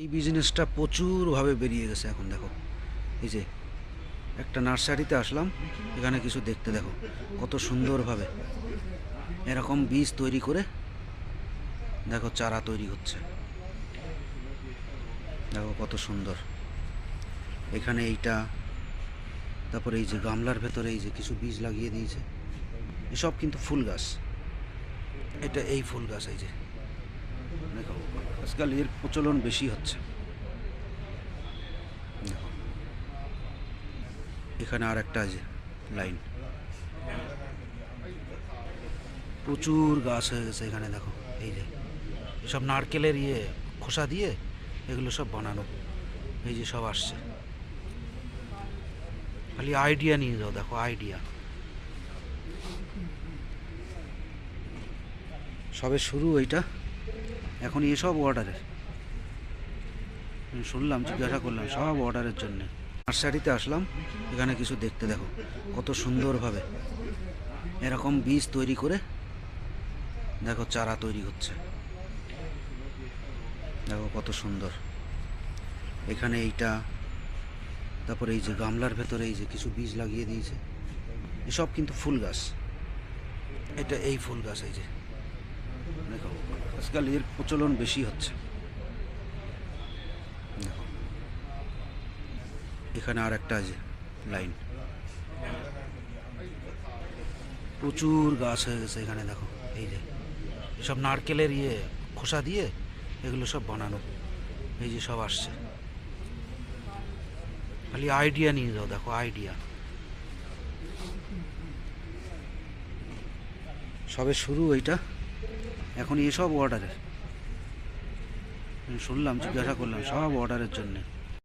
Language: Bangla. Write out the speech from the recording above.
এই বিজনেসটা প্রচুরভাবে বেরিয়ে গেছে এখন। দেখো এই যে একটা নার্সারিতে আসলাম, এখানে কিছু দেখতে দেখো কত সুন্দরভাবে এরকম বীজ তৈরি করে দেখো চারা তৈরি হচ্ছে। দেখো কত সুন্দর। এখানে এইটা, তারপরে এই যে গামলার ভেতরে এই যে কিছু বীজ লাগিয়ে দিয়েছে, এসব কিন্তু ফুল গাছ। এটা এই ফুল গাছ, এই যে দেখো আজকাল এর প্রচলন বেশি হচ্ছে। দেখো এখানে আর একটা আছে লাইন, প্রচুর গাছ হয়ে গেছে এখানে। দেখো এই যে এসব নারকেলের খোসা দিয়ে এগুলো সব বানানো, এই যে সব আসছে। খালি আইডিয়া নিয়ে যাও, দেখো আইডিয়া সবে শুরু এইটা, এখন এসব অর্ডারের। শুনলাম, জিজ্ঞাসা করলাম, সব অর্ডারের জন্য। নার্সারিতে আসলাম, এখানে কিছু দেখতে দেখো কত সুন্দরভাবে এরকম বীজ তৈরি করে দেখো চারা তৈরি হচ্ছে। দেখো কত সুন্দর। এখানে এইটা, তারপরে এই যে গামলার ভেতরে এই যে কিছু বীজ লাগিয়ে দিয়েছে, এসব কিন্তু ফুল গাছ। এটা এই ফুল গাছ, এই যে দেখো আজকাল এর প্রচলন বেশি হচ্ছে। দেখো এখানে আর একটা আছে লাইন, প্রচুর গাছ হয়ে গেছে এখানে। দেখো এই যে সব নারকেলের খোসা দিয়ে এগুলো সব বানানো, এই যে সব আসছে। খালি আইডিয়া নিয়ে যাও, দেখো আইডিয়া সবে শুরু এইটা, এখন এসব অর্ডারের। শুনলাম, জিজ্ঞাসা করলাম, সব অর্ডারের জন্যে।